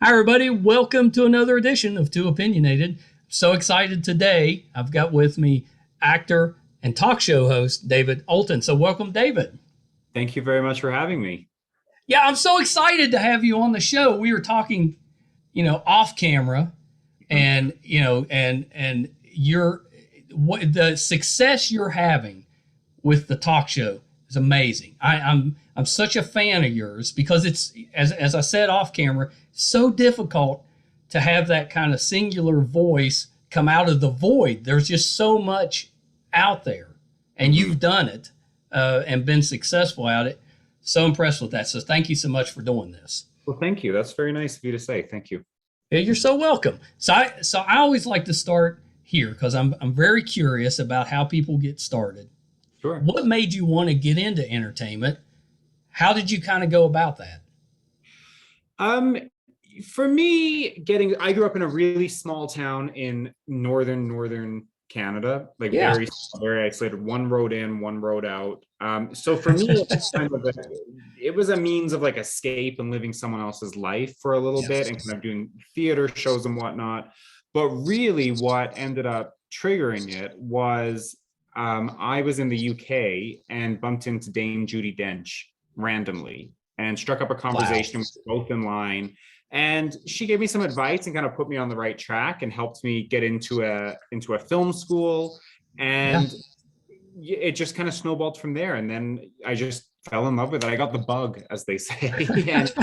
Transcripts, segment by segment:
Hi, everybody. Welcome to another edition of Too Opinionated. So excited today. I've got with me actor and talk show host David Oulton. So welcome, David. Thank you very much for having me. Yeah, I'm so excited to have you on the show. We were talking, off camera, and and the success you're having with the talk show is amazing. I'm such a fan of yours because it's as I said off camera, so difficult to have that kind of singular voice come out of the void. There's just so much out there, and you've done it and been successful at it. So impressed with that. So thank you so much for doing this. Well, thank you. That's very nice of you to say. Thank you. Yeah, you're so welcome. So I always like to start here because I'm very curious about how people get started. Sure. What made you want to get into entertainment? How did you kind of go about that? For me, I grew up in a really small town in northern Canada, very isolated, one road in, one road out. So for me, it was a means of like escape and living someone else's life for a little bit and kind of doing theater shows and whatnot. But really what ended up triggering it was I was in the UK and bumped into Dame Judi Dench randomly and struck up a conversation. Wow. Both in line. And she gave me some advice and kind of put me on the right track and helped me get into a film school. And it just kind of snowballed from there. And then I just fell in love with it. I got the bug, as they say. and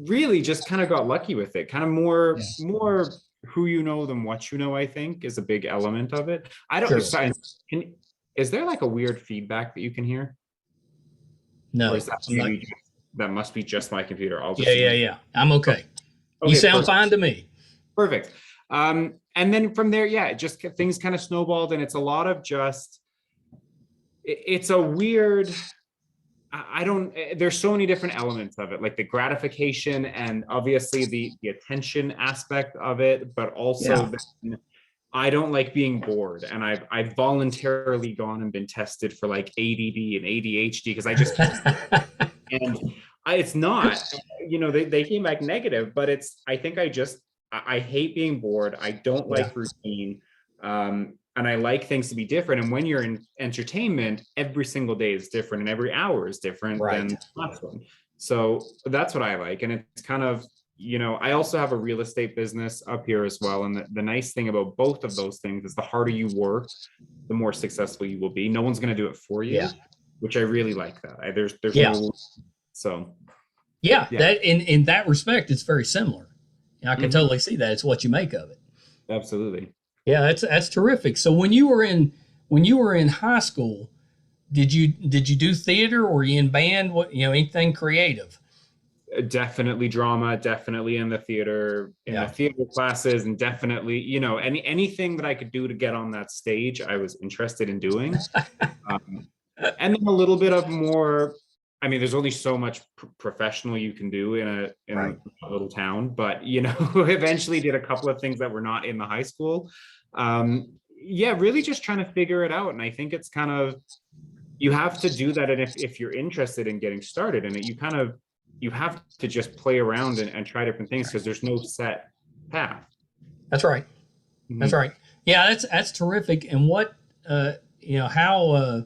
really just kind of got lucky with it. Kind of more who you know than what you know, I think, is a big element of it. I don't know. Is there like a weird feedback that you can hear? No. Or is that maybe that must be just my computer? Yeah. I'm okay. You sound fine to me. Perfect. And then from there, just things kind of snowballed, and it's a lot of it's a weird, there's so many different elements of it, like the gratification and obviously the attention aspect of it, but also I don't like being bored. And I've voluntarily gone and been tested for like ADD and ADHD because I just can't. And it's not, they came back negative, but I think I hate being bored. I don't like routine. And I like things to be different. And when you're in entertainment, every single day is different and every hour is different than the last one. So that's what I like. And it's kind of, I also have a real estate business up here as well. And the nice thing about both of those things is the harder you work, the more successful you will be. No one's going to do it for you, which I really like that. There's no, so. That in that respect, it's very similar. I can totally see that. It's what you make of it. Absolutely. Yeah, that's terrific. So when you were in high school, did you do theater or were you in band? What anything creative? Definitely drama, definitely in the theater, the theater classes, and definitely anything that I could do to get on that stage, I was interested in doing. And then a little bit of more. I mean, there's only so much professional you can do in a little town, but eventually did a couple of things that were not in the high school. Really just trying to figure it out. And I think it's kind of, you have to do that. And if you're interested in getting started in it, you have to just play around and try different things because there's no set path. That's right. That's right. Yeah, that's terrific. And what, how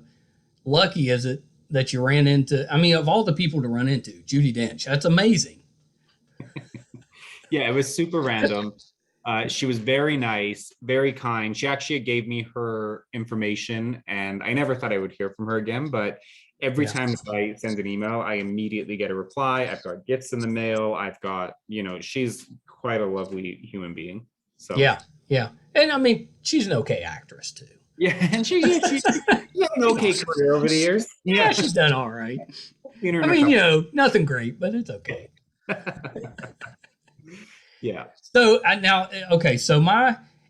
lucky is it that you ran into, of all the people to run into, Judi Dench? That's amazing. It was super random. She was very nice, very kind. She actually gave me her information, and I never thought I would hear from her again, but every time I send an email, I immediately get a reply. I've got gifts in the mail. I've got, she's quite a lovely human being. So yeah. And she's an okay actress too. Yeah, and she had an okay career over the years. Yeah, she's done all right. Nothing great, but it's okay. Yeah. So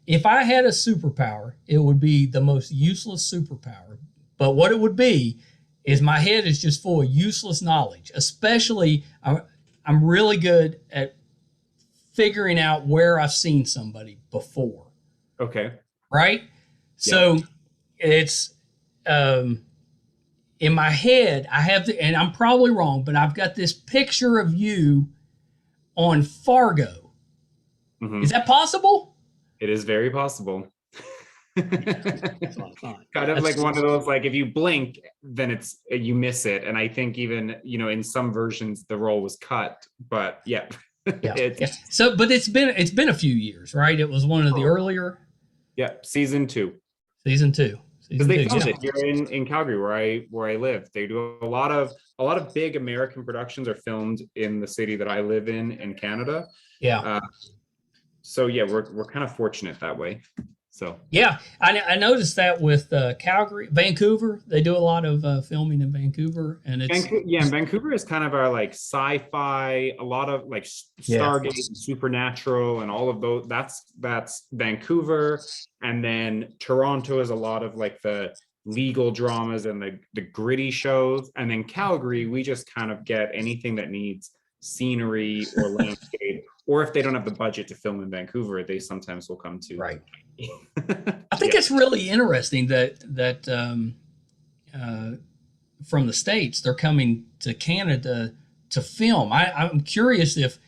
if I had a superpower, it would be the most useless superpower. But what it would be is my head is just full of useless knowledge. Especially, I'm really good at figuring out where I've seen somebody before. Okay. Right? So it's in my head, I have and I'm probably wrong, but I've got this picture of you on Fargo. Mhm. Is that possible? It is very possible. That's what I thought. Kind of That's like one of those, like if you blink, then you miss it. And I think even, in some versions the role was cut, but yeah. Yeah. So, but it's been a few years, right? It was one of the earlier. Yeah, season 2. Season 2. Because they filmed it here in Calgary, where I live. They do a lot of big American productions are filmed in the city that I live in Canada. Yeah. So yeah, we're kind of fortunate that way. So yeah, I noticed that with Calgary, Vancouver. They do a lot of filming in Vancouver, and it's and Vancouver is kind of our like sci-fi, a lot of like Stargate and Supernatural and all of those. That's Vancouver, and then Toronto is a lot of like the legal dramas and the gritty shows, and then Calgary we just kind of get anything that needs scenery or landscape, or if they don't have the budget to film in Vancouver, they sometimes will come to. Right. I think it's really interesting that from the States they're coming to Canada to film. I'm curious if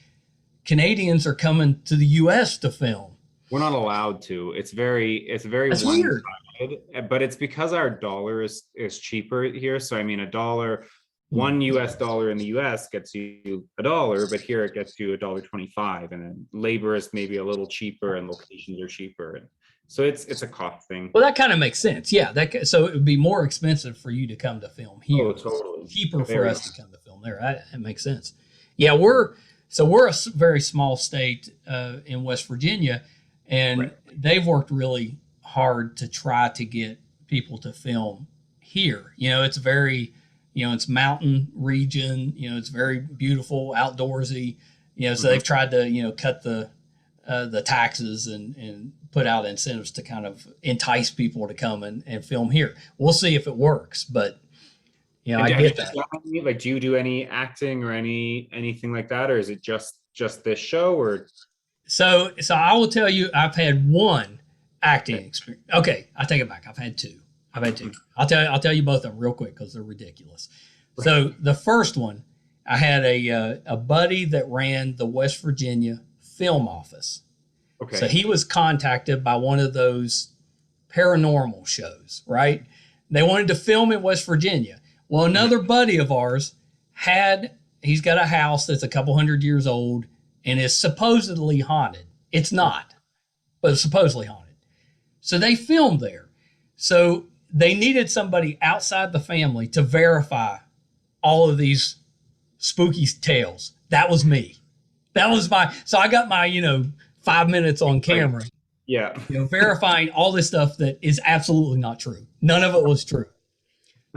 Canadians are coming to the U.S. to film. We're not allowed to. It's very That's weird. But it's because our dollar is cheaper here. So I mean, one US dollar in the US gets you $1, but here it gets you $1.25, and then labor is maybe a little cheaper and locations are cheaper, and so it's a cost thing. Well, that kind of makes sense. Yeah, so it would be more expensive for you to come to film here. Oh, totally. Cheaper for us to come to film there. That makes sense. Yeah, we're a very small state in West Virginia, and they've worked really hard to try to get people to film here. It's very it's mountain region, it's very beautiful, outdoorsy, so they've tried to, cut the taxes and put out incentives to kind of entice people to come and film here. We'll see if it works, but I get that. Like, do you do any acting or anything like that, or is it just this show? Or so I will tell you, I've had one acting experience. Okay, I take it back. I've had two. I'll tell you both of them real quick because they're ridiculous. So the first one, I had a buddy that ran the West Virginia film office. Okay. So he was contacted by one of those paranormal shows, right? They wanted to film in West Virginia. Well, another buddy of ours he's got a house that's a couple hundred years old and is supposedly haunted. It's not, but it's supposedly haunted. So they filmed there. So they needed somebody outside the family to verify all of these spooky tales. That was me. So I got my, 5 minutes on camera. Yeah. Verifying all this stuff that is absolutely not true. None of it was true.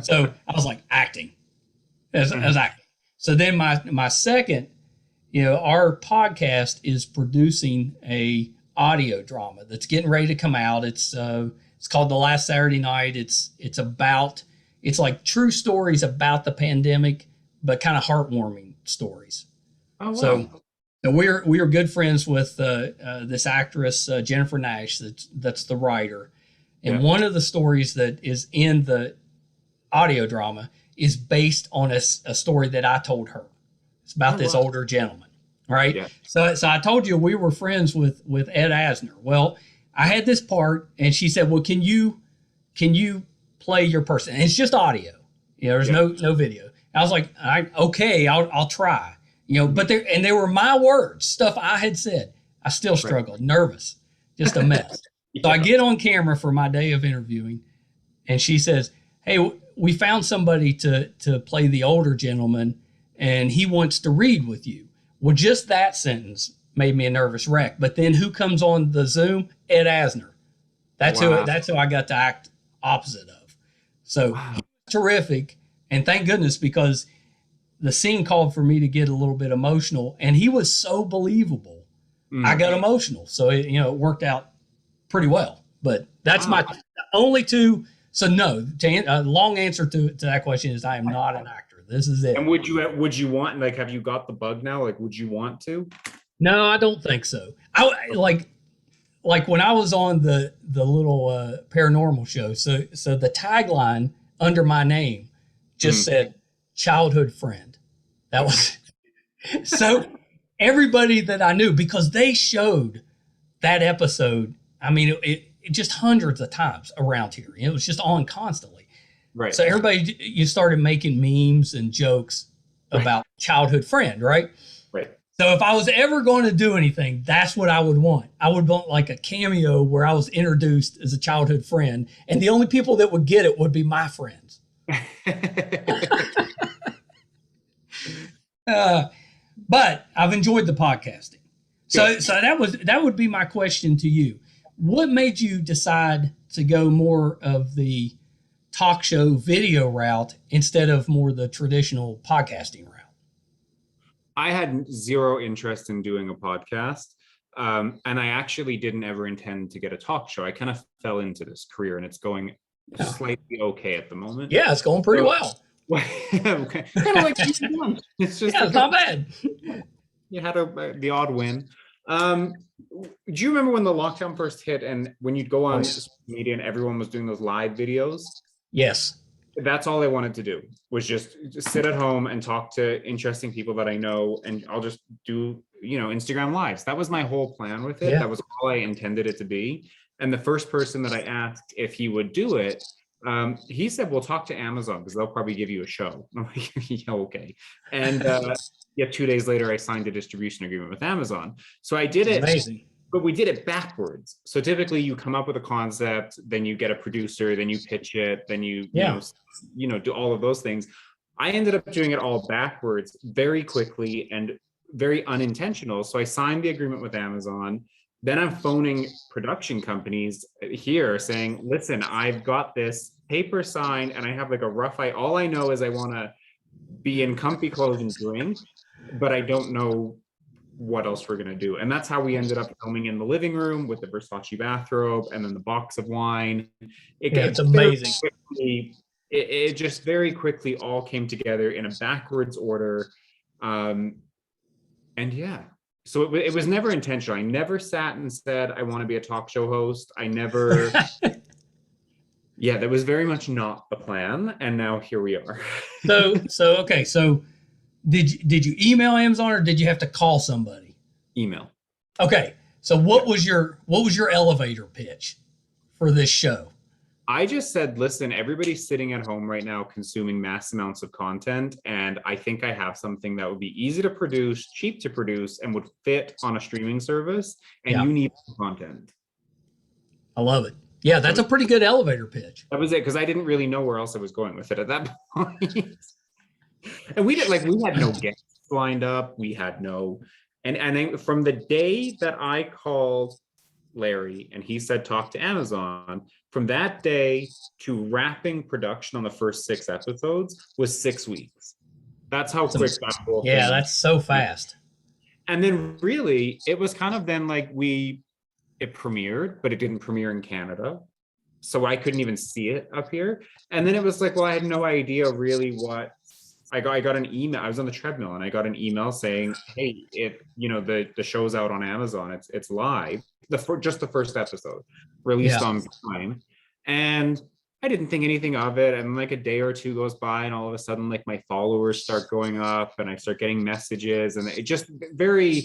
So I was like acting as acting. So then my second, our podcast is producing a audio drama that's getting ready to come out. It's called The Last Saturday Night. It's like true stories about the pandemic, but kind of heartwarming stories. Oh, wow. So we are good friends with this actress Jennifer Nash. That's the writer, and one of the stories that is in the audio drama is based on a story that I told her. It's about this older gentleman, right? Yeah. So I told you we were friends with Ed Asner. Well, I had this part, and she said, "Well, can you play your person?" And it's just audio. There's no video. I was like, "Okay, I'll try." But they were my words, stuff I had said. I still struggled, nervous, just a mess. So I get on camera for my day of interviewing, and she says, "Hey, we found somebody to play the older gentleman, and he wants to read with you." Well, just that sentence made me a nervous wreck. But then who comes on the Zoom? Ed Asner. That's who I got to act opposite of. So terrific, and thank goodness, because the scene called for me to get a little bit emotional, and he was so believable. I got emotional, so it worked out pretty well. But that's my only two. So no, long answer to that question is I am not an actor. This is it. And would you want, like, have you got the bug now? Like, would you want to? No, I don't think so. I like when I was on the little paranormal show. So the tagline under my name just said childhood friend. That was so everybody that I knew, because they showed that episode. I mean, it just hundreds of times around here. It was just on constantly. Right. So everybody, you started making memes and jokes about childhood friend, right? Right. So if I was ever going to do anything, that's what I would want. I would want like a cameo where I was introduced as a childhood friend, and the only people that would get it would be my friends. But I've enjoyed the podcasting. So that would be my question to you. What made you decide to go more of the talk show video route instead of more the traditional podcasting route? I had zero interest in doing a podcast. And I actually didn't ever intend to get a talk show. I kind of fell into this career, and it's going slightly okay at the moment. Yeah, it's going pretty well. Okay. Kind of like it's just it's not bad. You had the odd win. Do you remember when the lockdown first hit, and when you'd go on social media and everyone was doing those live videos? Yes. That's all I wanted to do, was just sit at home and talk to interesting people that I know, and I'll just do, Instagram lives. That was my whole plan with it. Yeah. That was all I intended it to be. And the first person that I asked if he would do it, he said, "We'll talk to Amazon because they'll probably give you a show." I'm like, "Yeah, okay." And 2 days later, I signed a distribution agreement with Amazon. So I did it. Amazing. But we did it backwards. So typically you come up with a concept, then you get a producer, then you pitch it, then you do all of those things. I ended up doing it all backwards very quickly and very unintentional. So I signed the agreement with Amazon. Then I'm phoning production companies here saying, "Listen, I've got this paper signed and I have like a rough idea. All I know is I want to be in comfy clothes and drink, but I don't know what else we're going to do." And that's how we ended up filming in the living room with the Versace bathrobe and then the box of wine. It's amazing. It just very quickly all came together in a backwards order. So it was never intentional. I never sat and said, "I want to be a talk show host." I never, that was very much not the plan. And now here we are. So did you email Amazon or did you have to call somebody? Email. Okay. So what was your elevator pitch for this show? I just said, "Listen, everybody's sitting at home right now consuming mass amounts of content, and I think I have something that would be easy to produce, cheap to produce, and would fit on a streaming service, and you need content." I love it. Yeah, that's a pretty good elevator pitch. That was it, because I didn't really know where else I was going with it at that point. And we had no guests lined up. We had no, and from the day that I called Larry and he said, "Talk to Amazon," from that day to wrapping production on the first 6 episodes was 6 weeks. That's how quick that whole thing. That's so fast. And then really, it was kind of then like it premiered, but it didn't premiere in Canada. So I couldn't even see it up here. And then it was like, well, I had no idea really what I got an email. I was on the treadmill and I got an email saying, "Hey, the show's out on Amazon. It's live. Just the first episode released on Prime." And I didn't think anything of it. And like a day or two goes by and all of a sudden, like my followers start going up and I start getting messages, and it just very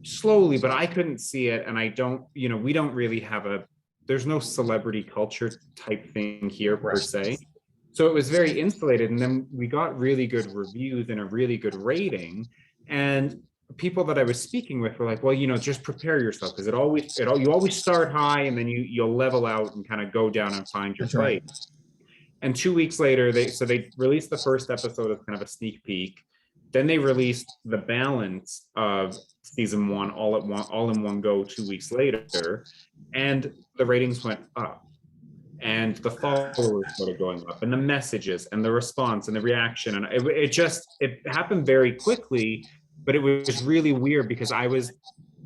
slowly, but I couldn't see it. And I don't, we don't really have there's no celebrity culture type thing here per se. So it was very insulated. And then we got really good reviews and a really good rating. And people that I was speaking with were like, "Well, just prepare yourself, because you always start high and then you'll level out and kind of go down and find your place." Right. And 2 weeks later, they released the first episode as kind of a sneak peek. Then they released the balance of season 1 all in one go 2 weeks later, and the ratings went up. And the followers started going up, and the messages and the response and the reaction. And it happened very quickly, but it was really weird because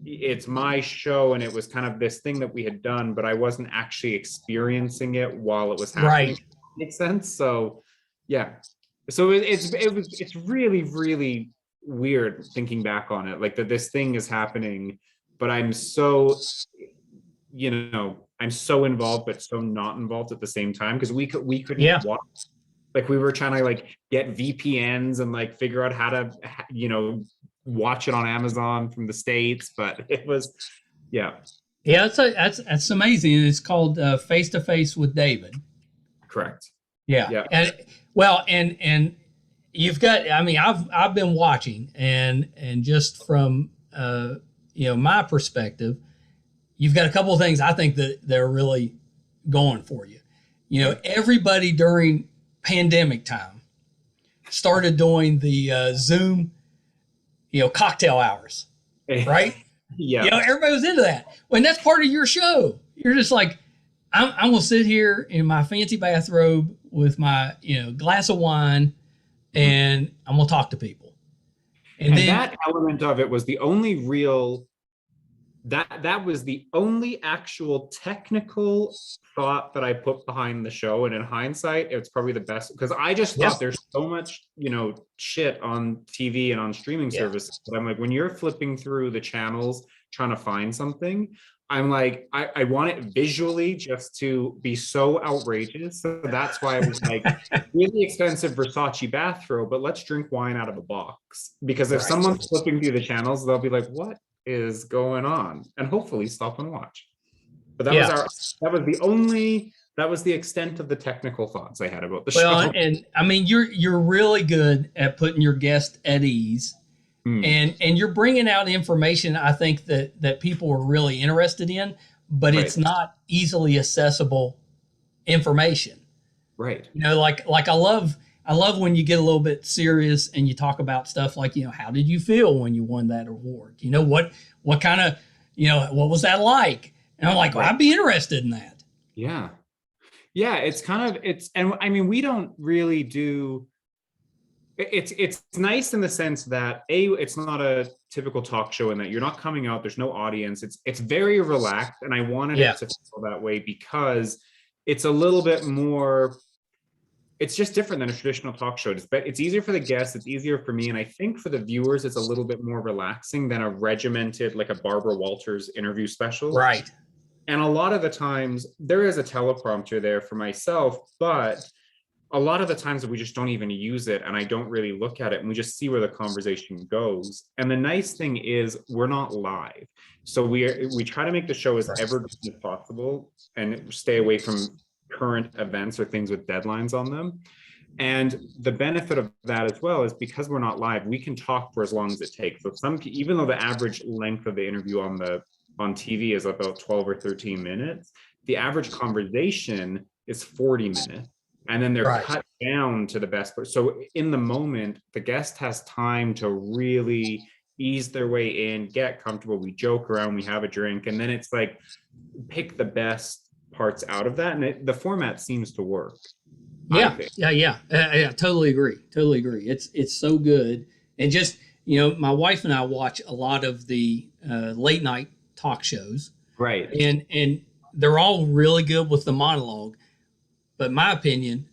it's my show and it was kind of this thing that we had done, but I wasn't actually experiencing it while it was happening. Right. Makes sense. So yeah. So it's really, really weird thinking back on it, like that this thing is happening, but I'm so involved, but so not involved at the same time, because we couldn't watch. Like we were trying to like get VPNs and like figure out how to, watch it on Amazon from the States, but it was, yeah. Yeah, that's amazing. It's called Face to Face with David. Correct. Yeah, Yeah. and well, and you've got. I mean, I've been watching, and just from my perspective, you've got a couple of things I think that they're really going for you. Everybody during pandemic time started doing the Zoom, cocktail hours, right? Yeah. Everybody was into that. When that's part of your show, you're just like, I'm gonna sit here in my fancy bathrobe with my, glass of wine, and I'm gonna talk to people. And then that element of it was the only real, that was the only actual technical thought that I put behind the show. And in hindsight, it's probably the best, because I just thought there's so much, shit on TV and on streaming services. But I'm like, when you're flipping through the channels trying to find something, I'm like, I want it visually just to be so outrageous. So that's why I was like, really expensive Versace bathrobe, but let's drink wine out of a box. Because if someone's flipping through the channels, they'll be like, what is going on? And hopefully stop and watch. But that was the extent of the technical thoughts I had about the show. Well, and I mean, you're really good at putting your guest at ease. And you're bringing out information I think that people are really interested in, but it's not easily accessible information. Right. Like I love when you get a little bit serious and you talk about stuff like, how did you feel when you won that award? What kind of, what was that like? And I'm like, well, I'd be interested in that. Yeah. Yeah. And I mean, we don't really do, it's nice in the sense that it's not a typical talk show in that you're not coming out, there's no audience. It's very relaxed. And I wanted it to feel that way because it's a little bit more, it's just different than a traditional talk show. It's easier for the guests, it's easier for me. And I think for the viewers, it's a little bit more relaxing than a regimented, like a Barbara Walters interview special. Right. And a lot of the times there is a teleprompter there for myself, but a lot of the times that we just don't even use it and I don't really look at it and we just see where the conversation goes. And the nice thing is we're not live. So we try to make the show as evergreen as possible and stay away from current events or things with deadlines on them. And the benefit of that as well is because we're not live, we can talk for as long as it takes. So even though the average length of the interview on TV is about 12 or 13 minutes, the average conversation is 40 minutes. And then they're cut down to the best part. So in the moment, the guest has time to really ease their way in, get comfortable. We joke around, we have a drink, and then it's like pick the best parts out of that. And the format seems to work. Yeah. Totally agree. It's so good. And just, my wife and I watch a lot of the late night talk shows. Right. And they're all really good with the monologue. But in my opinion,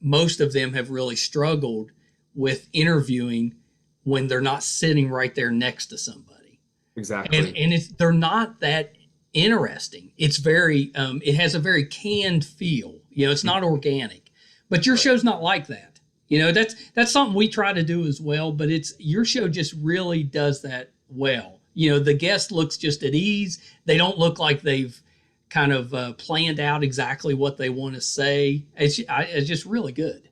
most of them have really struggled with interviewing when they're not sitting right there next to somebody. Exactly. And they're not that interesting. It's very, it has a very canned feel. It's not organic. But your show's not like that. That's something we try to do as well. But your show just really does that well. The guest looks just at ease. They don't look like they've kind of planned out exactly what they want to say. It's just really good.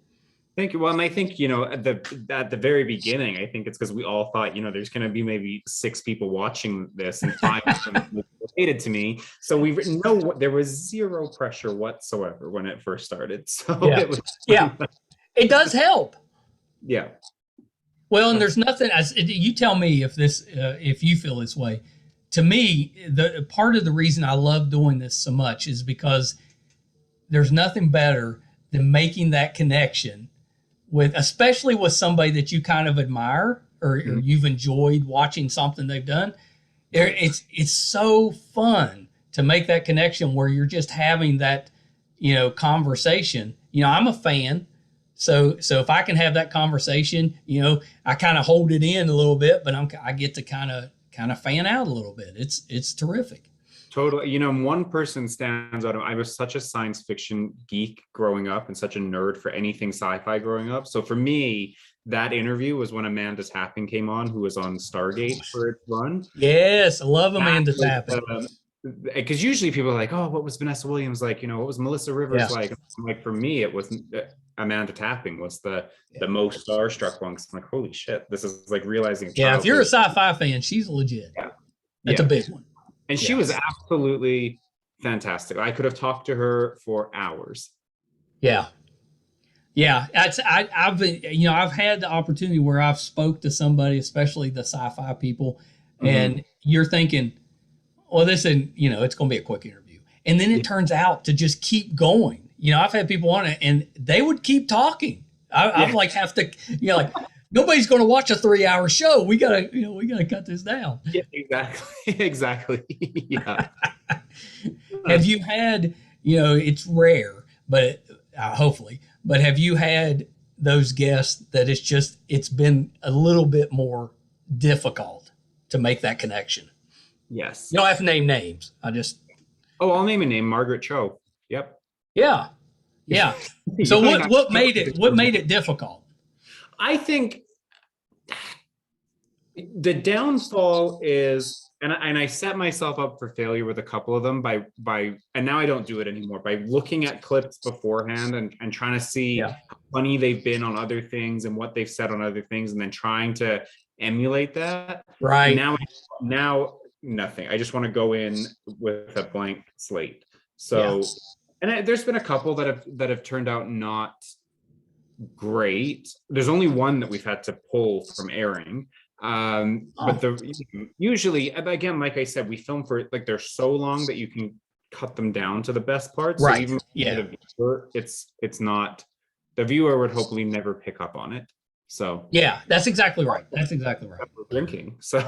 Thank you. Well, and I think, at the very beginning, I think it's because we all thought, there's going to be maybe 6 people watching this and 5 of them related to me. So there was zero pressure whatsoever when it first started. So it does help. Yeah. Well, and there's nothing, you tell me if you feel this way. To me, the part of the reason I love doing this so much is because there's nothing better than making that connection especially with somebody that you kind of admire or you've enjoyed watching something they've done. It's so fun to make that connection where you're just having that, conversation. I'm a fan. So if I can have that conversation, I kind of hold it in a little bit, but I get to kind of fan out a little bit. It's terrific. Totally. One person stands out. I was such a science fiction geek growing up and such a nerd for anything sci-fi growing up. So for me, that interview was when Amanda Tapping came on, who was on Stargate for its run. Yes, I love Amanda Tapping. Because usually people are like, oh, what was Vanessa Williams like? What was Melissa Rivers like? I'm like, for me, it was Amanda Tapping was the most starstruck one. Cause I'm like, holy shit, this is like realizing. Yeah, if you're a sci-fi fan, she's legit. Yeah. That's a big one. And she was absolutely fantastic. I could have talked to her for hours. Yeah. Yeah, I've been, I've had the opportunity where I've spoke to somebody, especially the sci-fi people, and you're thinking, well, this is, it's going to be a quick interview. And then it turns out to just keep going. I've had people on it and they would keep talking. I'm like, have to, like, nobody's going to watch a 3-hour show. We gotta cut this down. Yeah, exactly. Yeah. Have you had, it's rare, but hopefully, but have you had those guests that it's been a little bit more difficult to make that connection? Yes. You don't have to name names. I'll name a name, Margaret Cho. Yep. Yeah. Yeah. So what made it difficult? I think the downfall is, and I set myself up for failure with a couple of them by and now I don't do it anymore, by looking at clips beforehand and trying to see how funny they've been on other things and what they've said on other things, and then trying to emulate that. Right. Now nothing. I just want to go in with a blank slate. So, and there's been a couple that have turned out not great. There's only one that we've had to pull from airing. But usually, again, like I said, we film for like they're so long that you can cut them down to the best parts. Right. So even the viewer, it's not, the viewer would hopefully never pick up on it. So yeah, that's exactly right. We're drinking. So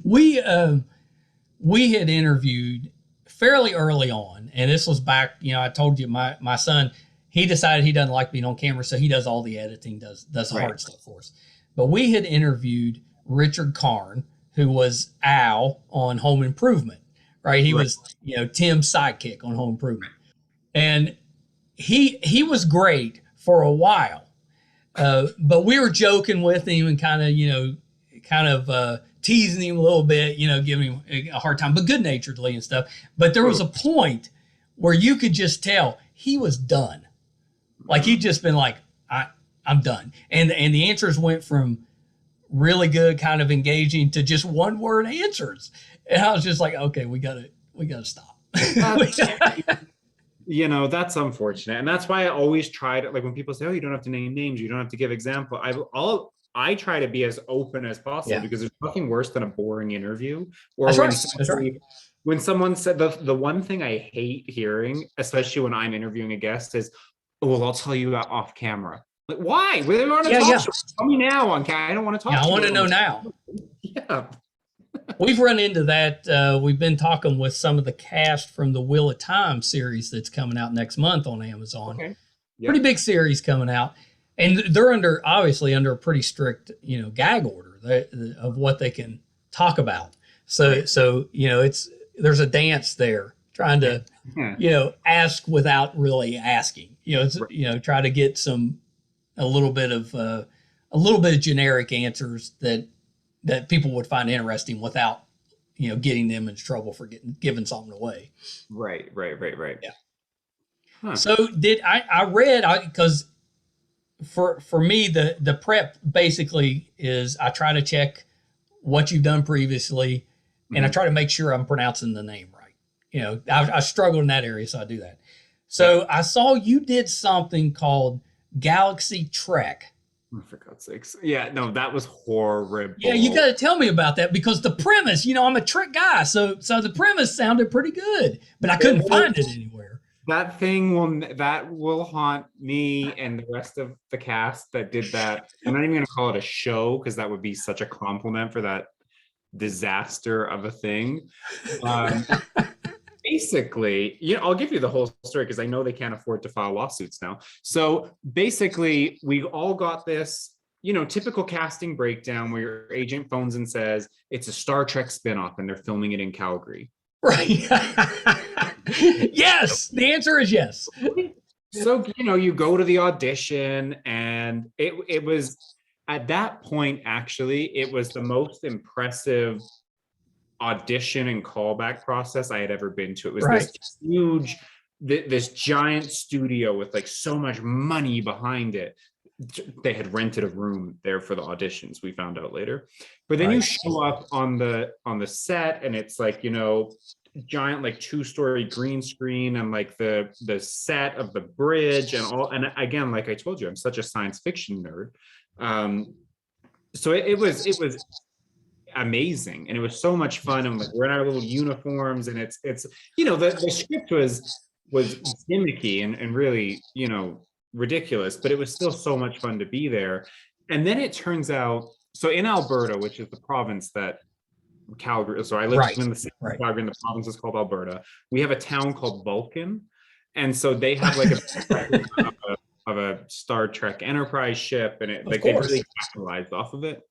we had interviewed fairly early on, and this was back, I told you my son, he decided he doesn't like being on camera, so he does all the editing, does the hard stuff for us. But we had interviewed Richard Karn, who was Al on Home Improvement, right? He was, Tim's sidekick on Home Improvement. And he was great for a while. But we were joking with him and kind of teasing him a little bit, giving him a hard time, but good-naturedly and stuff. But there was a point where you could just tell he was done. Like he'd just been like, I'm done. And the answers went from really good, kind of engaging, to just one word answers. And I was just like, okay, we gotta stop. That's unfortunate. And that's why I always try to, like, when people say, oh, you don't have to name names, you don't have to give example. I try to be as open as possible, because there's nothing worse than a boring interview. Or That's right. When someone said the one thing I hate hearing, especially when I'm interviewing a guest, is, oh, well, I'll tell you about off camera. Like, why? We're on a talk show. Tell me now on camera. I don't want to talk. I want to know now. Yeah. We've run into that. We've been talking with some of the cast from the Wheel of Time series that's coming out next month on Amazon. Okay. Yep. Pretty big series coming out. And they're obviously under a pretty strict, gag order of what they can talk about. So there's a dance there, trying to, ask without really asking. Try to get a little bit of generic answers that people would find interesting without, getting them in trouble for giving something away. Right. Yeah. Huh. So I read, because for me, the prep basically is I try to check what you've done previously, and I try to make sure I'm pronouncing the name right. I struggle in that area, so I do that. So I saw you did something called Galaxy Trek. Oh, for God's sakes. Yeah, no, that was horrible. Yeah, you got to tell me about that, because the premise, I'm a trick guy. So the premise sounded pretty good, but I couldn't find it anywhere. That will haunt me and the rest of the cast that did that. I'm not even going to call it a show, because that would be such a compliment for that disaster of a thing. Basically, I'll give you the whole story, because I know they can't afford to file lawsuits now. So basically, we all got this, typical casting breakdown where your agent phones and says it's a Star Trek spinoff and they're filming it in Calgary. Right. Yes, the answer is yes. So, you go to the audition, and it was at that point, actually, it was the most impressive audition and callback process I had ever been to. It was Right. this huge, this giant studio with like so much money behind it. They had rented a room there for the auditions, we found out later. But then you show up on the set, and it's like, giant like 2-story green screen, and like the set of the bridge and all. And again, like I told you, I'm such a science fiction nerd. So it was amazing, and it was so much fun, and like we're in our little uniforms, and it's the script was gimmicky and really ridiculous, but it was still so much fun to be there. And then it turns out, so in Alberta, which is the province that Calgary, so I live in the city of Calgary, and the province is called Alberta. We have a town called Vulcan, and so they have like of a Star Trek Enterprise ship, and it like they really capitalized off of it.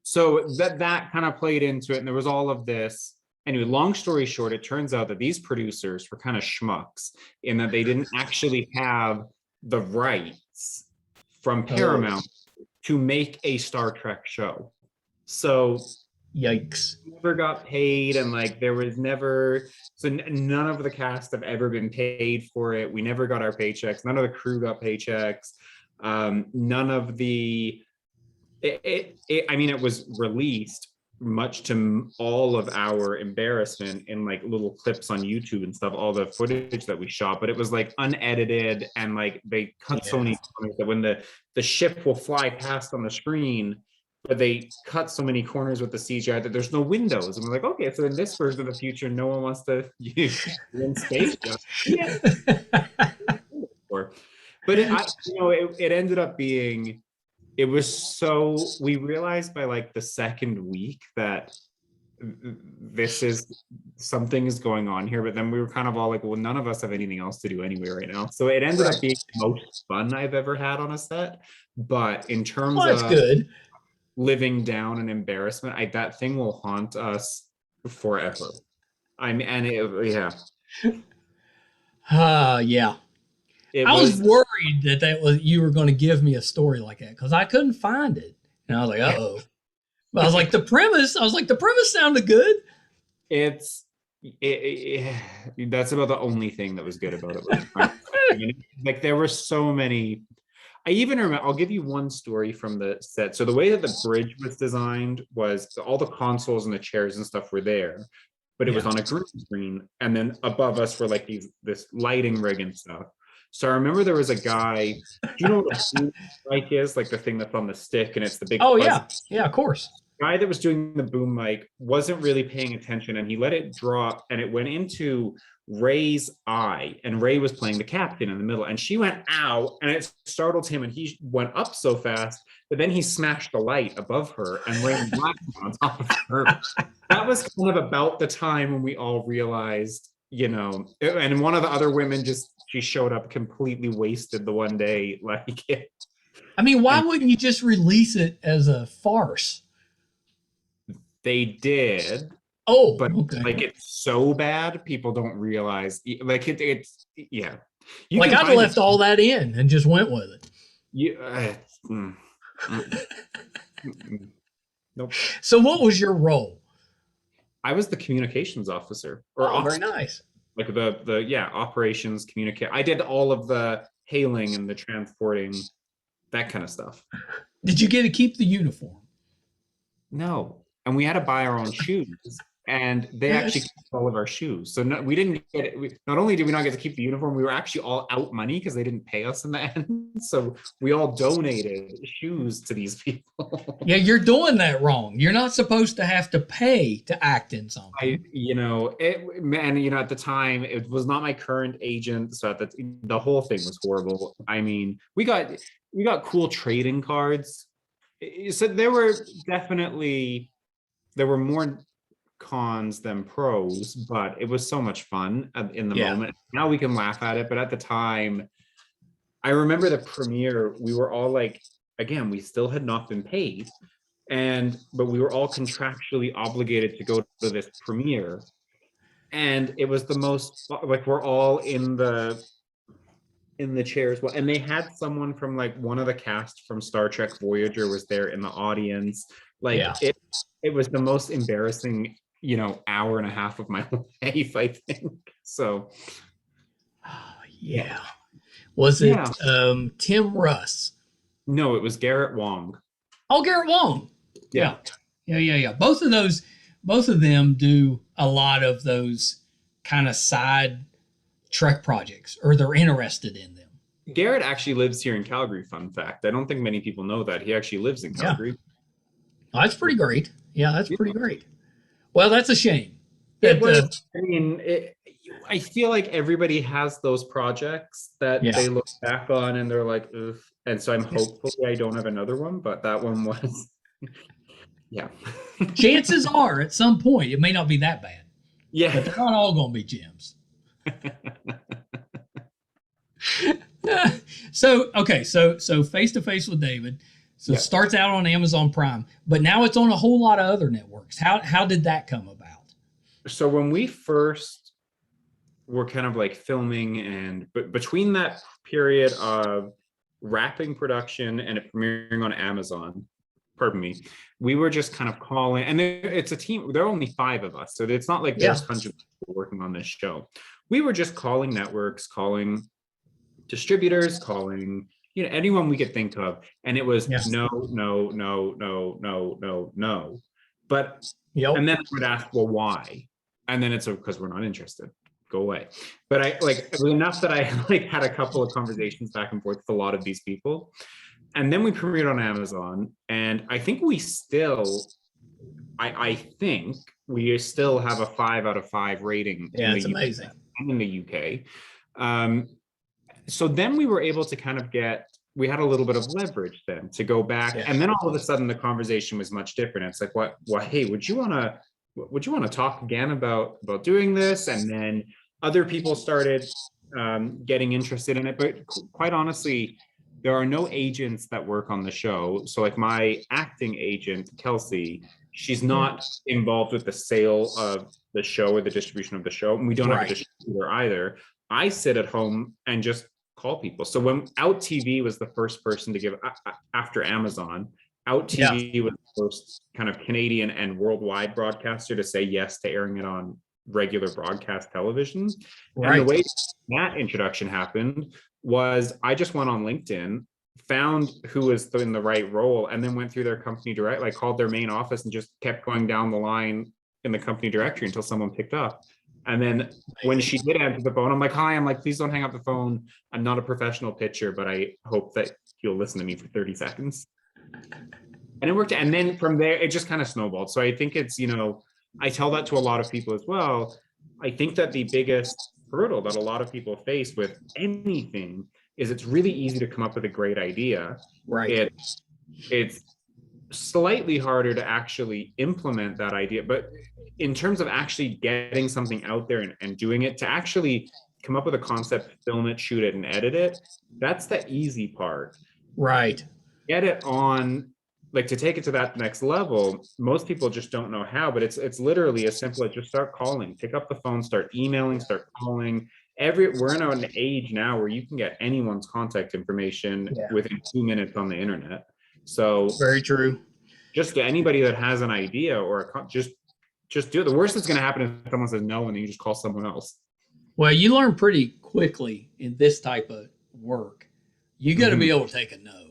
So that kind of played into it, and there was all of this. Anyway, long story short, it turns out that these producers were kind of schmucks in that they didn't actually have the rights from Paramount to make a Star Trek show. So yikes. Never got paid, and like there was never, so none of the cast have ever been paid for it. We never got our paychecks. None of the crew got paychecks. None of the I mean, it was released, much to all of our embarrassment, in like little clips on YouTube and stuff, all the footage that we shot, but it was like unedited, and like they cut so many corners that when the ship will fly past on the screen, but they cut so many corners with the CGI that there's no windows. And we're like, okay, so in this version of the future, no one wants to use in space. But it ended up being, it was so, we realized by like the second week that something is going on here, but then we were kind of all like, well, none of us have anything else to do anyway right now. So it ended up being the most fun I've ever had on a set. But in terms of good. Living down an embarrassment, that thing will haunt us forever. Yeah. I was worried that was, you were going to give me a story like that, because I couldn't find it, and I was like, uh-oh. But I was like, the premise sounded good. That's about the only thing that was good about it. Like there were so many. I even remember, I'll give you one story from the set. So the way that the bridge was designed was all the consoles and the chairs and stuff were there, but it was on a green screen, and then above us were like this lighting rig and stuff. So I remember there was a guy, do you know what a boom mic is? Like the thing that's on the stick, and it's the big yeah, of course. The guy that was doing the boom mic wasn't really paying attention, and he let it drop, and it went into Ray's eye, and Ray was playing the captain in the middle, and she went ow, and it startled him, and he went up so fast, but then he smashed the light above her, and Ray was on top of her. That was kind of about the time when we all realized, and one of the other women she showed up completely wasted the one day. Like, I mean, why wouldn't you just release it as a farce? They did. Oh, but like it's so bad, people don't realize. Like it's yeah. Like I'd left all that in and just went with it. Yeah. Nope. So what was your role? I was the communications officer. Very nice. Like the operations communicate. I did all of the hailing and the transporting, that kind of stuff. Did you get to keep the uniform? No, and we had to buy our own shoes, and they actually kept all of our shoes. So we didn't get it. Not only did we not get to keep the uniform, we were actually all out money because they didn't pay us in the end. So we all donated shoes to these people. Yeah, you're doing that wrong. You're not supposed to have to pay to act in something. At the time, it was not my current agent, so the whole thing was horrible. I mean, we got cool trading cards. So there were more cons than pros, but it was so much fun in the moment. Now we can laugh at it, but at the time, I remember the premiere, we were all like, again, we still had not been paid, but we were all contractually obligated to go to this premiere, and it was the most, like, we're all in the in the chair as well. And they had someone from like one of the cast from Star Trek Voyager was there in the audience. Like it was the most embarrassing, hour and a half of my life, I think. So yeah. Was it Tim Russ? No, it was Garrett Wong. Oh, Garrett Wong. Yeah. Both of them do a lot of those kind of side Trek projects, or they're interested in them. Garrett actually lives here in Calgary, fun fact. I don't think many people know that. He actually lives in Calgary. Oh, that's pretty great. Yeah, that's pretty great. Well, that's a shame. I feel like everybody has those projects that they look back on and they're like, ugh. And so I'm hopeful I don't have another one, but that one was, Chances are at some point it may not be that bad. Yeah. But they're not all going to be gems. So Face to Face with David. So it starts out on Amazon Prime, but now it's on a whole lot of other networks. How did that come about? So when we first were kind of like filming, but between that period of wrapping production and it premiering on Amazon, we were just kind of calling, and it's a team. There are only 5 of us, so it's not like there's hundreds of people working on this show. We were just calling networks, calling distributors, calling anyone we could think of, and it was no. But and then I would ask, well, why? And then it's because we're not interested. Go away. But it was enough that I had a couple of conversations back and forth with a lot of these people. And then we premiered on Amazon, and I think we still, I think we still have a 5 out of 5 rating. Yeah, it's amazing. In the UK. So then we were able to kind of we had a little bit of leverage then to go back, and then all of a sudden the conversation was much different. It's like, hey, would you want to talk again about doing this? And then other people started getting interested in it. But quite honestly, there are no agents that work on the show. So like my acting agent, Kelsey, she's not involved with the sale of the show or the distribution of the show. And we don't have a distributor either. I sit at home and just call people. So when Out TV was the first person to give, after Amazon, Out TV was the first kind of Canadian and worldwide broadcaster to say yes to airing it on regular broadcast television. And the way that introduction happened was I just went on LinkedIn, found who was in the right role, and then went through their company direct, called their main office and just kept going down the line in the company directory until someone picked up. And then when she did answer the phone, I'm like, hi, please don't hang up the phone. I'm not a professional pitcher, but I hope that you'll listen to me for 30 seconds. And it worked. And then from there, it just kind of snowballed. So I think it's, I tell that to a lot of people as well. I think that the biggest hurdle that a lot of people face with anything is it's really easy to come up with a great idea. Right. It's slightly harder to actually implement that idea. But in terms of actually getting something out there and doing it, to actually come up with a concept, film it, shoot it, and edit it, that's the easy part. Right. Get it on, to take it to that next level, most people just don't know how, but it's literally as simple as just start calling, pick up the phone, start emailing, start calling. We're in an age now where you can get anyone's contact information within 2 minutes on the internet. So very true. Just get anybody that has an idea or just do it. The worst that's going to happen is someone says no, and then you just call someone else. Well, you learn pretty quickly in this type of work. You got to be able to take a no.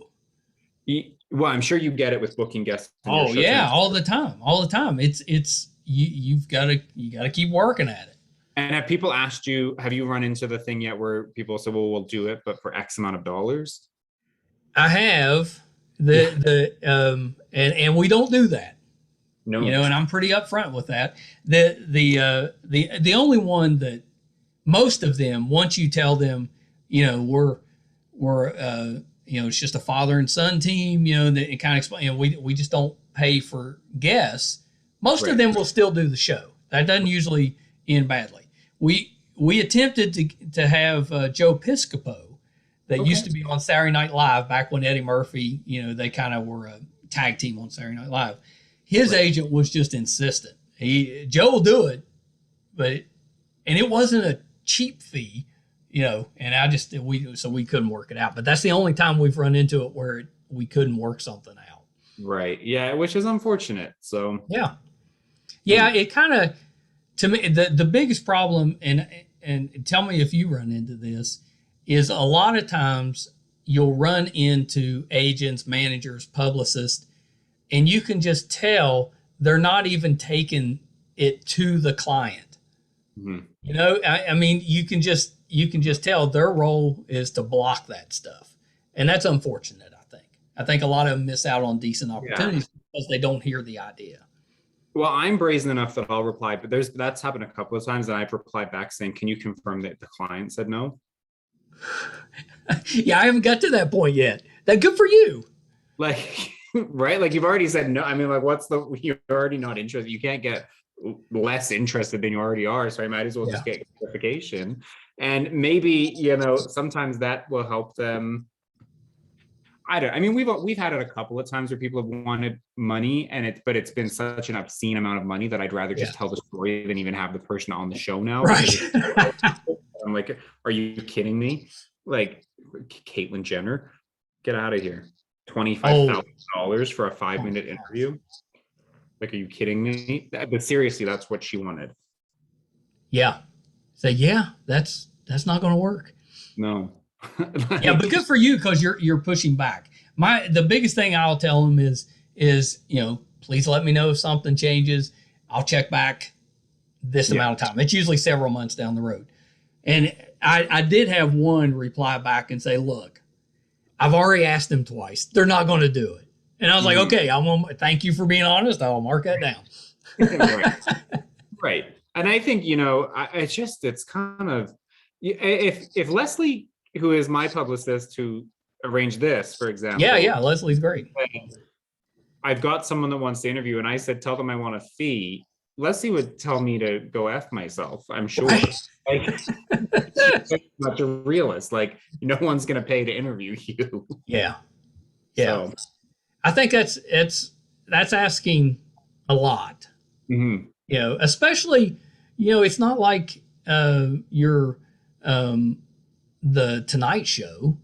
Well, I'm sure you get it with booking guests. Oh yeah, all the time. It's you got to keep working at it. And have people asked you? Have you run into the thing yet where people say, "Well, we'll do it, but for X amount of dollars"? I have and we don't do that. No, and I'm pretty upfront with that. The only one that most of them, once you tell them, we're it's just a father and son team, it kind of explain, we just don't pay for guests. Most of them will still do the show. That doesn't usually end badly. We attempted to have Joe Piscopo that used to be on Saturday Night Live back when Eddie Murphy, they kind of were a tag team on Saturday Night Live. His agent was just insistent. Joe will do it, and it wasn't a cheap fee. and we couldn't work it out. But that's the only time we've run into it where we couldn't work something out. Right. Yeah, which is unfortunate. So yeah, it kind of, to me, the biggest problem, and tell me if you run into this, is a lot of times you'll run into agents, managers, publicists, and you can just tell they're not even taking it to the client. I mean, you can just tell their role is to block that stuff, and that's unfortunate. I think a lot of them miss out on decent opportunities because they don't hear the idea. Well, I'm brazen enough that I'll reply, but that's happened a couple of times, and I've replied back saying, "Can you confirm that the client said no?" Yeah, I haven't got to that point yet. That good for you. Like, right? Like, you've already said no. I mean, like, you're already not interested. You can't get less interested than you already are. So I might as well just get clarification. And maybe, sometimes that will help them. I mean, we've had it a couple of times where people have wanted money, but it's been such an obscene amount of money that I'd rather just tell the story than even have the person on the show now. Right. I'm like, are you kidding me? Like, Caitlyn Jenner, get out of here. $25,000 for a 5-minute interview. Like, are you kidding me? But seriously, that's what she wanted. Yeah. So that's not going to work. No. Yeah, but good for you because you're pushing back. The biggest thing I'll tell them is please let me know if something changes. I'll check back this amount of time. It's usually several months down the road. And I did have one reply back and say, look, I've already asked them twice. They're not going to do it. And I was like, okay, thank you for being honest. I'll mark that down. Right. And I think, it's kind of, if Leslie, who is my publicist who arranged this, for example. Yeah, Leslie's great. I've got someone that wants to interview and I said, tell them I want a fee. Leslie would tell me to go F myself, I'm sure. Right. Like, much a realist. Like, no one's going to pay to interview you. Yeah. So. I think that's asking a lot. Especially, it's not like you're the Tonight Show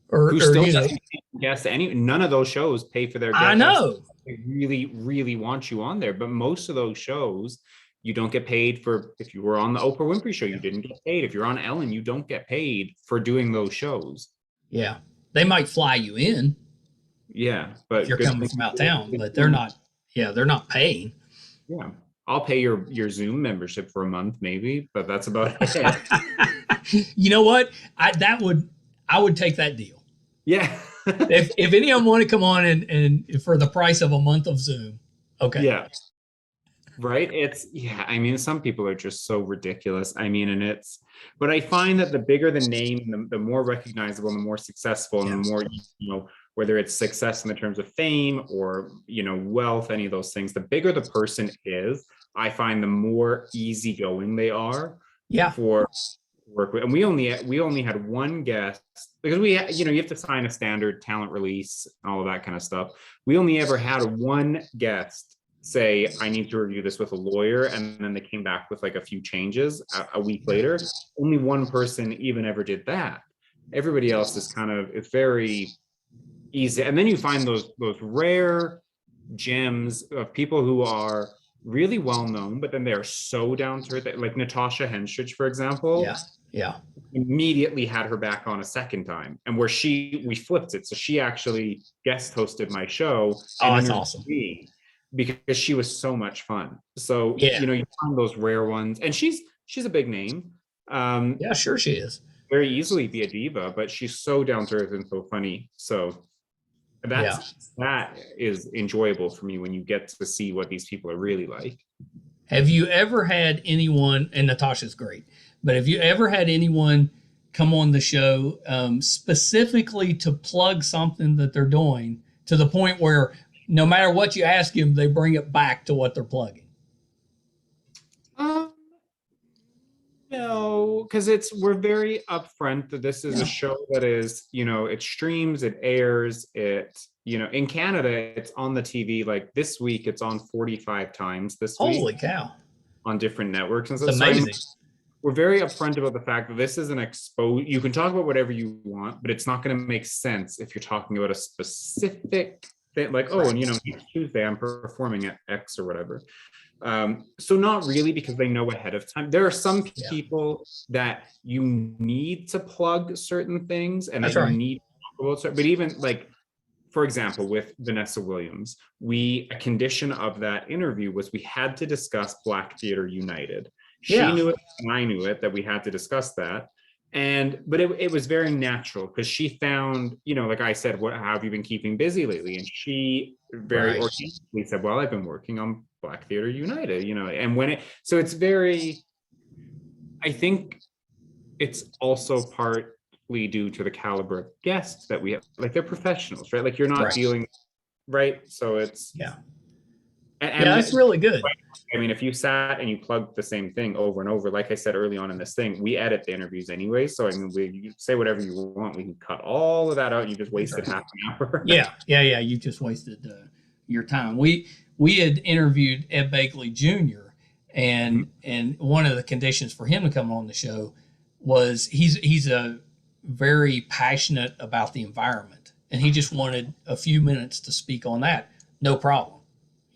or guess none of those shows pay for their guests. I know. They really, really want you on there, but most of those shows you don't get paid for. If you were on the Oprah Winfrey Show, you didn't get paid. If you're on Ellen, you don't get paid for doing those shows. Yeah, they might fly you in. Yeah, but if you're coming from out town, but they're not. Yeah, they're not paying. Yeah, I'll pay your Zoom membership for a month, maybe, but that's about it. You know what? I would take that deal. Yeah. if any of them want to come on and for the price of a month of Zoom, okay. Yeah. Right. I mean, some people are just so ridiculous. I mean, but I find that the bigger the name, the more recognizable, and the more successful, and the more, whether it's success in the terms of fame or, wealth, any of those things, the bigger the person is, I find the more easygoing they are for work with. And we only had one guest because you have to sign a standard talent release and all of that kind of stuff. We only ever had one guest say, I need to review this with a lawyer, and then they came back with like a few changes a week later. Only one person even ever did that. Everybody else is it's very easy. And then you find those rare gems of people who are really well known, but then they're so down to earth, like Natasha Henstridge, for example. Yeah. Immediately had her back on a second time, and we flipped it. So she actually guest hosted my show. Oh, that's awesome. Because she was so much fun. So, you find those rare ones, and she's a big name. Yeah, sure she is. Very easily be a diva, but she's so down to earth and so funny. So that is enjoyable for me when you get to see what these people are really like. Have you ever had anyone, and Natasha's great, but have you ever had anyone come on the show specifically to plug something that they're doing to the point where no matter what you ask them, they bring it back to what they're plugging? No, because we're very upfront that this is a show that is, it streams, it airs, in Canada, it's on the TV. Like this week, it's on 45 times this week. Holy cow. On different networks and stuff. It's amazing. we're very upfront about the fact that this is an you can talk about whatever you want, but it's not going to make sense if you're talking about a specific thing, like, oh, and next Tuesday I'm performing at X or whatever. So not really, because they know ahead of time. There are some people that you need to plug certain things and that you need to talk about certain, but even like, for example, with Vanessa Williams, a condition of that interview was we had to discuss Black Theatre United. She knew it, and I knew it, that we had to discuss that. But it was very natural, because she found, like I said, how have you been keeping busy lately? And she very organically said, well, I've been working on Black Theatre United, and so it's very, I think it's also partly due to the caliber of guests that we have. Like, they're professionals, right? Like, you're not dealing, right? So it's, and that's really good. I mean, if you sat and you plugged the same thing over and over, like I said early on in this thing, we edit the interviews anyway. So I mean, you say whatever you want. We can cut all of that out. You just wasted half an hour. Yeah. You just wasted your time. We had interviewed Ed Bakley Jr. and one of the conditions for him to come on the show was he's a very passionate about the environment, and he just wanted a few minutes to speak on that. No problem.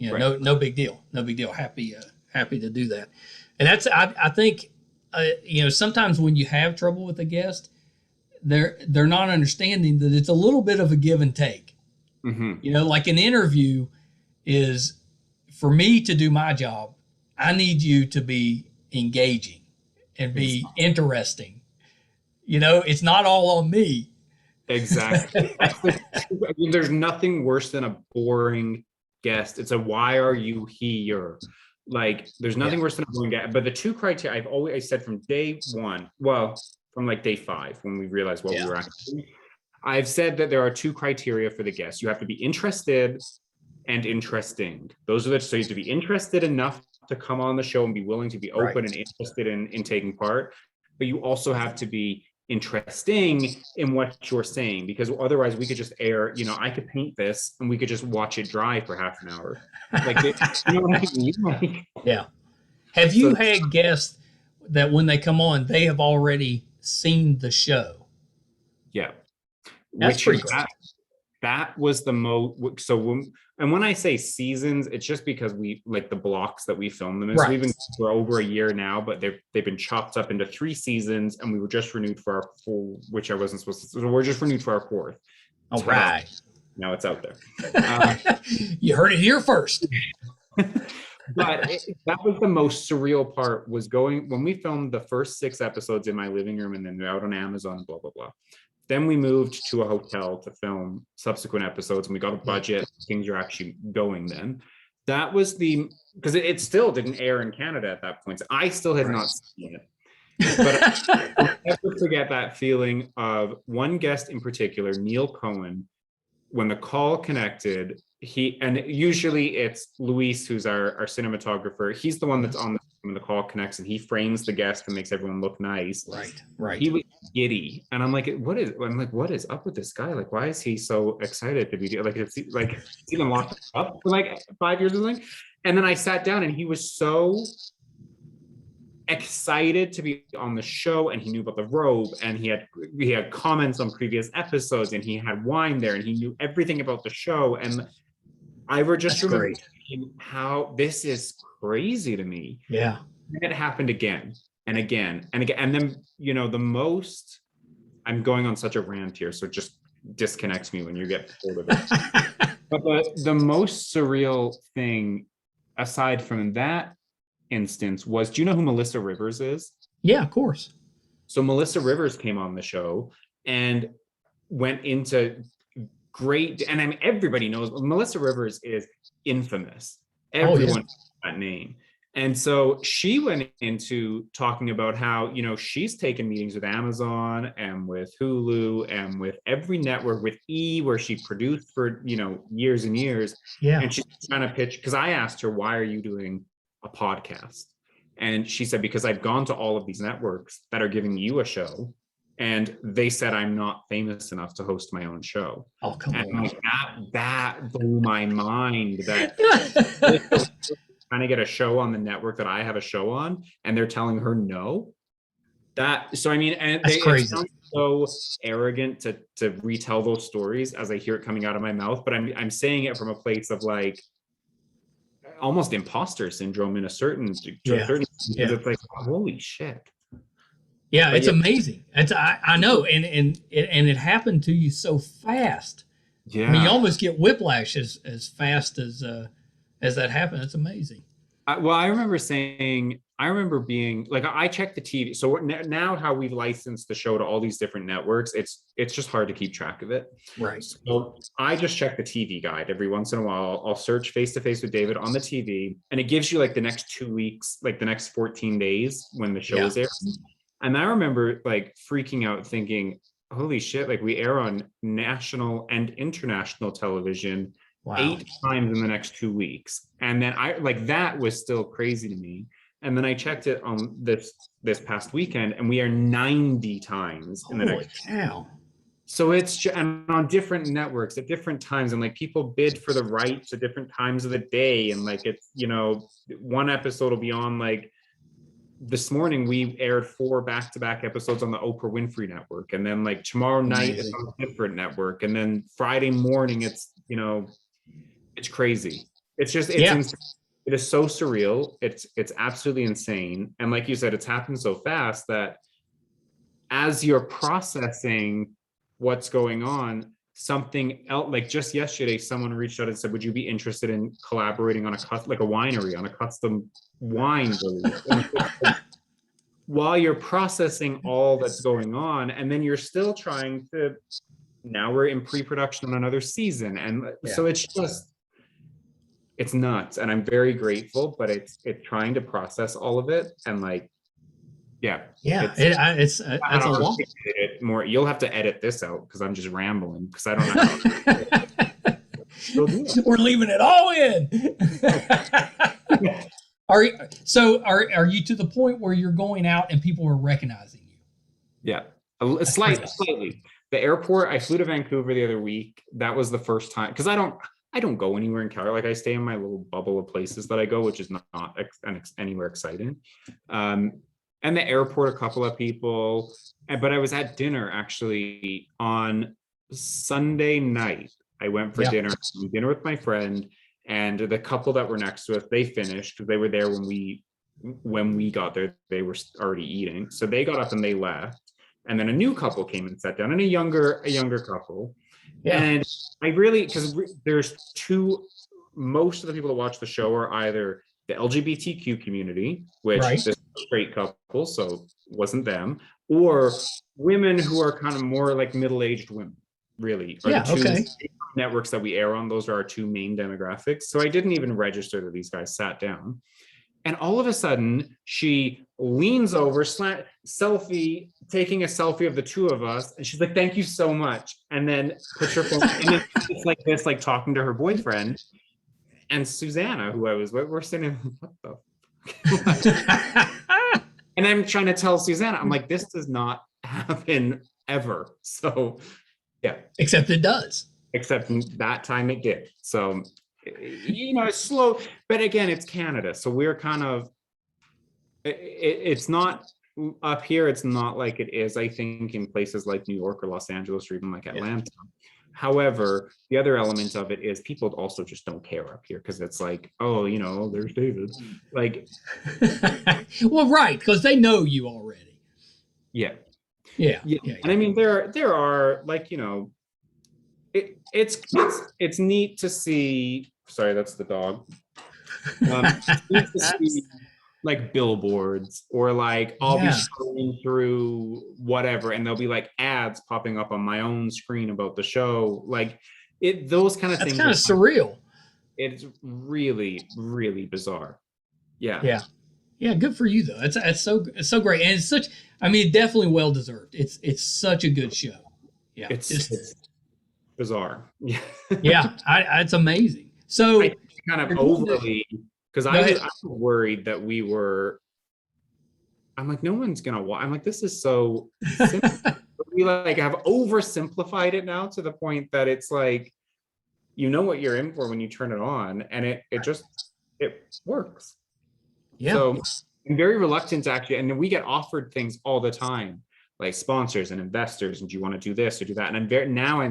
No big deal. No big deal. Happy to do that. And that's, I think, sometimes when you have trouble with a guest, they're not understanding that it's a little bit of a give and take. Like an interview is, for me to do my job, I need you to be engaging and be interesting. It's not all on me. Exactly. I mean, there's nothing worse than a boring guest. It's a, why are you here? Like, there's nothing worse than a boring guest. But the two criteria I've always said from day one, well, from like day 5, when we realized what we were actually, I've said that there are 2 criteria for the guest. You have to be interested and interesting. Those are so you have to be interested enough to come on the show and be willing to be open and interested in taking part. But you also have to be interesting in what you're saying, because otherwise we could just air, I could paint this and we could just watch it dry for half an hour. Like, what I mean? Like, Have you had guests that when they come on, they have already seen the show? Yeah. That's pretty cool. That was the most, when I say seasons, it's just because we, like, the blocks that we filmed them in. So we've been for over a year now, but they've been chopped up into 3 seasons, and we were just renewed for our 4th, which I wasn't supposed to. So we're just renewed for our 4th. All right. Now it's out there. You heard it here first. But that was the most surreal part, was when we filmed the first 6 episodes in my living room, and then they're out on Amazon, blah, blah, blah. Then we moved to a hotel to film subsequent episodes, and we got a budget. Things are actually going then. That was because it still didn't air in Canada at that point. So I still had not seen it. But I'll never forget that feeling of one guest in particular, Neil Cohen, when the call connected, and usually it's Luis, who's our cinematographer. He's the one that's on when the call connects, and he frames the guest and makes everyone look nice. Right. He was giddy, and I'm like, what is up with this guy? Like, why is he so excited to be like, it's even locked up for like 5 years or something? And then I sat down, and he was so excited to be on the show, and he knew about the robe, and he had comments on previous episodes, and he had wine there, and he knew everything about the show. And I were just remembering how this is crazy to me. Yeah. And it happened again and again and again. And then, the most, I'm going on such a rant here, so just disconnect me when you get hold of it. But the most surreal thing, aside from that instance, was, do you know who Melissa Rivers is? Yeah, of course. So Melissa Rivers came on the show and went into great, and I mean, everybody knows Melissa Rivers is infamous. Everyone knows that name. And so she went into talking about how, she's taken meetings with Amazon and with Hulu and with every network, with where she produced for, years and years. Yeah. And she's trying to pitch, because I asked her, why are you doing a podcast? And she said, because I've gone to all of these networks that are giving you a show, and they said I'm not famous enough to host my own show. Oh, come on. Like, that blew my mind, that trying to get a show on the network that I have a show on, and they're telling her no. So I mean, and That's it crazy. sounds so arrogant to retell those stories as I hear it coming out of my mouth, but I'm saying it from a place of like almost imposter syndrome in a certain Yeah. because Yeah. it's like, holy shit. Yeah, But it's amazing. I know, and it happened to you so fast. I mean, you yeah. almost get whiplash as fast as that happened. It's amazing. Well, I remember being like, I checked the TV. So now how we've licensed the show to all these different networks, it's just hard to keep track of it. Right. So I just check the TV guide every once in a while. I'll search Face to Face with David on the TV, and it gives you like the next 2 weeks, like the next 14 days when the show Yeah. is airing. And I remember like freaking out thinking, holy shit, like we air on national and international television Wow. 8 times in the next 2 weeks. And then I like, that was still crazy to me. And then I checked it on this past weekend, and we are 90 times in the Holy next. cow. So it's and on different networks at different times, and like people bid for the rights at different times of the day. And like, it's, you know, one episode will be on like, this morning we aired 4 back-to-back episodes on the Oprah Winfrey Network, and then like tomorrow night it's on a different network, and then Friday morning it's, you know, it's crazy. It's just, it's insane. It is so surreal. It's absolutely insane. And like you said, it's happened so fast that as you're processing what's going on, something else, like just yesterday, someone reached out and said, would you be interested in collaborating on like a winery, on a custom wine while you're processing all that's going on, and then you're still trying to, now we're in pre-production on another season, and so it's just, it's nuts. And I'm very grateful, but it's trying to process all of it, and like, it's a lot more. You'll have to edit this out because I'm just rambling, because I don't know. We're leaving it all in. Are you to the point where you're going out and people are recognizing you? Yeah, slightly. The airport, I flew to Vancouver the other week. That was the first time, because I don't go anywhere in Calgary. Like, I stay in my little bubble of places that I go, which is not anywhere exciting. And the airport, a couple of people, but I was at dinner actually on Sunday night. I went for dinner with my friend, and the couple that were next to us, they finished because they were there when we got there. They were already eating, so they got up and they left. And then a new couple came and sat down, and a younger couple. Yeah. And I really, because there's most of the people that watch the show are either the LGBTQ community, which is a straight couple, so wasn't them, or women who are kind of more like middle-aged women, really. Are the two networks that we air on. Those are our 2 main demographics. So I didn't even register that these guys sat down. And all of a sudden, she leans over, selfie, taking a selfie of the 2 of us. And she's like, thank you so much. And then puts her phone, and then it's like this, like talking to her boyfriend. And Susanna, who I was with, we're sitting, what the? And I'm trying to tell Susanna, I'm like, this does not happen ever. So, yeah. Except it does. Except that time it did. So, you know, it's slow. But again, it's Canada. So we're kind of, it's not up here. It's not like it is, I think, in places like New York or Los Angeles or even like Atlanta. Yeah. However, the other element of it is people also just don't care up here, because it's like, oh, you know, there's David. Like, well, right, because they know you already. Yeah. And I mean, there are, like, you know, it's neat to see. Sorry, that's the dog. It's neat to see, like, billboards, or like I'll be scrolling through whatever, and there'll be like ads popping up on my own screen about the show, like those kind of things. That's kind of surreal. It's really, really bizarre. Yeah. Good for you though. It's so great, and it's such. I mean, definitely well deserved. It's such a good show. Yeah, it's bizarre. Yeah, it's amazing. So I kind of overly. Because I was worried that I'm like, no one's gonna watch. I'm like, this is so simple. We like have oversimplified it now to the point that it's like, you know what you're in for when you turn it on, and it works. Yeah. So I'm very reluctant actually, and we get offered things all the time, like sponsors and investors, and do you want to do this or do that? And I'm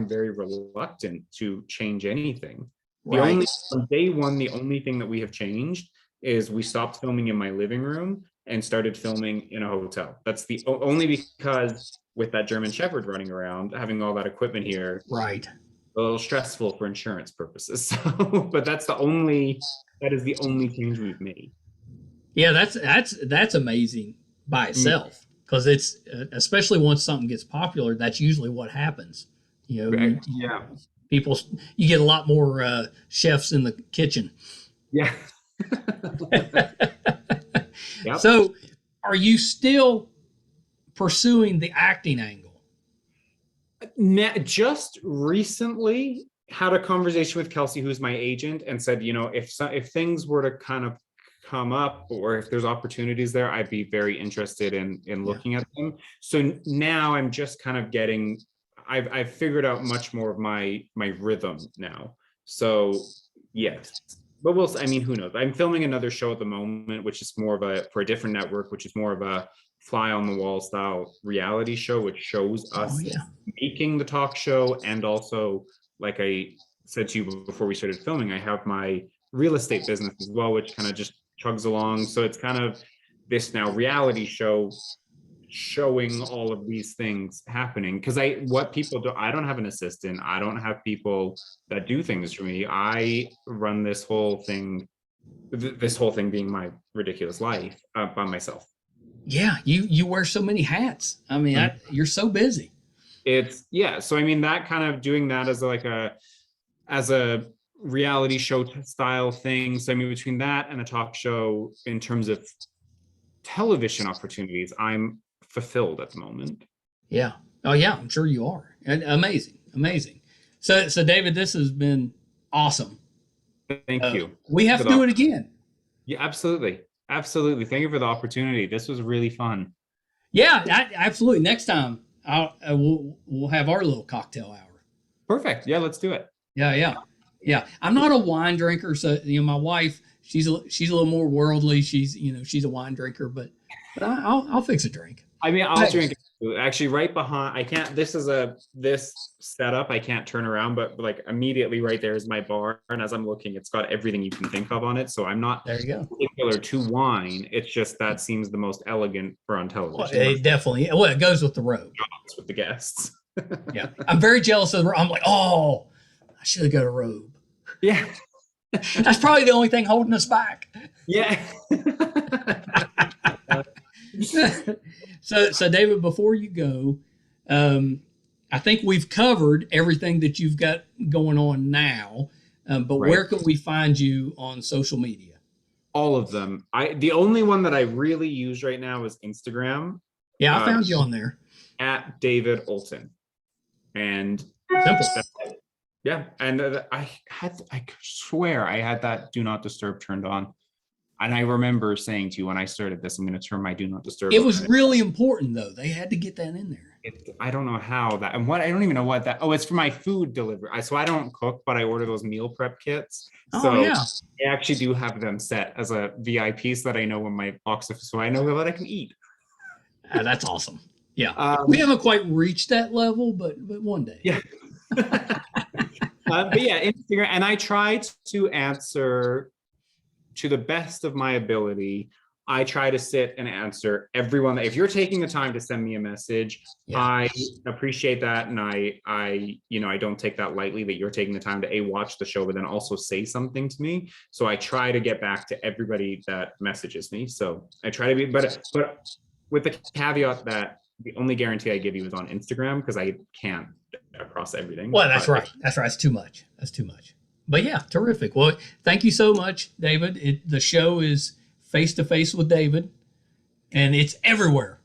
very reluctant to change anything. From day one, the only thing that we have changed is we stopped filming in my living room and started filming in a hotel. That's the only, because with that German Shepherd running around, having all that equipment here, Right. a little stressful for insurance purposes. So, but that is the only change we've made. Yeah, that's amazing by itself, because it's especially once something gets popular, that's usually what happens. You know, people, you get a lot more chefs in the kitchen. Yeah. Yep. So, are you still pursuing the acting angle? Just recently had a conversation with Kelsey, who's my agent, and said, if things were to kind of come up, or if there's opportunities there, I'd be very interested in looking at them. So now I'm just kind of I've figured out much more of my rhythm now. So yes, but who knows? I'm filming another show at the moment, which is more of for a different network, which is more of a fly on the wall style reality show, which shows us making the talk show. And also, like I said to you before we started filming, I have my real estate business as well, which kind of just chugs along. So it's kind of this now reality show showing all of these things happening. Because what people do, I don't have an assistant. I don't have people that do things for me. I run this whole thing being my ridiculous life by myself. Yeah, you wear so many hats. I mean, you're so busy. So I mean, that kind of doing that as a reality show style thing. So I mean, between that and a talk show, in terms of television opportunities, I'm fulfilled at the moment. Yeah. Oh yeah, I'm sure you are. Amazing. So David, this has been awesome. Thank you. We have to do it again. Yeah, absolutely. Thank you for the opportunity. This was really fun. Yeah, absolutely. Next time we'll have our little cocktail hour. Perfect. Yeah, let's do it. Yeah. I'm not a wine drinker, so my wife, she's a little more worldly. She's a wine drinker, but I'll fix a drink. I mean, I'll drink actually right behind. I can't. This setup. I can't turn around, but like immediately right there is my bar, and as I'm looking, it's got everything you can think of on it. So I'm not particular to wine. It's just that seems the most elegant for on television. Well, it definitely. Well, it goes with the robe. With the guests. Yeah, I'm very jealous of the robe. I'm like, I should have got a robe. Yeah. That's probably the only thing holding us back. Yeah. So David, before you go, I think we've covered everything that you've got going on now, but where can we find you on social media? All of them. The only one that I really use right now is Instagram. Yeah, I found you on there. At David Oulton. And simple. Yeah, and I swear I had that do not disturb turned on. And I remember saying to you when I started this, I'm going to turn my do not disturb. It was really important though. They had to get that in there. I don't know how that, and I don't even know what that. Oh, it's for my food delivery. So I don't cook, but I order those meal prep kits. So I actually do have them set as a VIP so that I know when my box is, so I know what I can eat. That's awesome. Yeah, we haven't quite reached that level, but one day. Yeah. But yeah, Instagram, and I try to answer to the best of my ability. I try to sit and answer everyone. If you're taking the time to send me a message, I appreciate that, and I don't take that lightly that you're taking the time to watch the show, but then also say something to me. So I try to get back to everybody that messages me. So I try to be, but with the caveat that the only guarantee I give you is on Instagram, because I can't across everything. Well, that's right. It's too much. But yeah, terrific. Well, thank you so much, David. The show is Face to Face with David, and it's everywhere.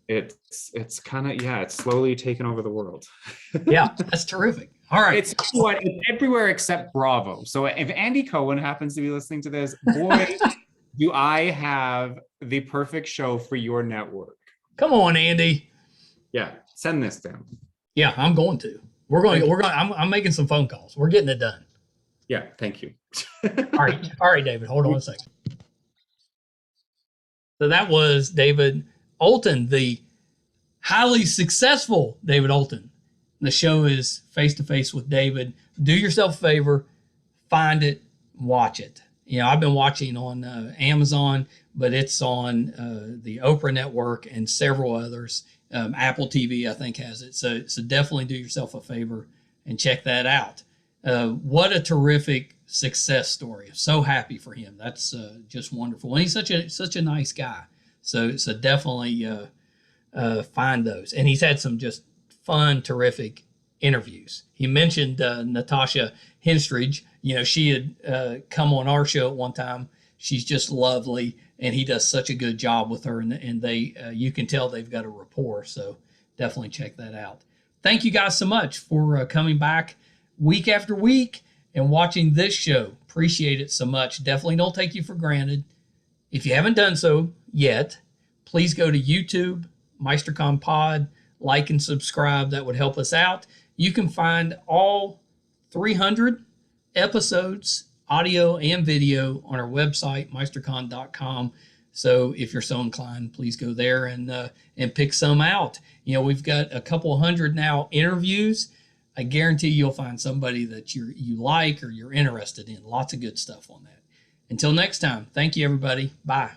It's kind of, it's slowly taking over the world. Yeah, that's terrific. All right. It's everywhere except Bravo. So if Andy Cohen happens to be listening to this, boy, do I have the perfect show for your network. Come on, Andy. Yeah, send this down. Yeah, I'm going to. I'm making some phone calls. We're getting it done. Yeah, thank you. All right, David, hold on a second. So that was David Oulton, the highly successful David Oulton. The show is Face to Face with David. Do yourself a favor, find it, watch it. You know, I've been watching on Amazon, but it's on the Oprah Network and several others. Apple TV, I think, has it. So definitely do yourself a favor and check that out. What a terrific success story. I'm so happy for him. That's just wonderful. And he's such a nice guy. So definitely find those. And he's had some just fun, terrific interviews. He mentioned Natasha Henstridge. You know, she had come on our show at one time. She's just lovely, and he does such a good job with her, and they you can tell they've got a rapport. So definitely check that out. Thank you guys so much for coming back week after week and watching this show. Appreciate it so much. Definitely don't take you for granted. If you haven't done so yet, please go to YouTube, MeisterCon Pod, like and subscribe. That would help us out. You can find all 300 episodes, audio and video, on our website, meistercon.com. So if you're so inclined, please go there and pick some out. You know, we've got a couple hundred now interviews. I guarantee you'll find somebody that you like or you're interested in. Lots of good stuff on that. Until next time, thank you, everybody. Bye.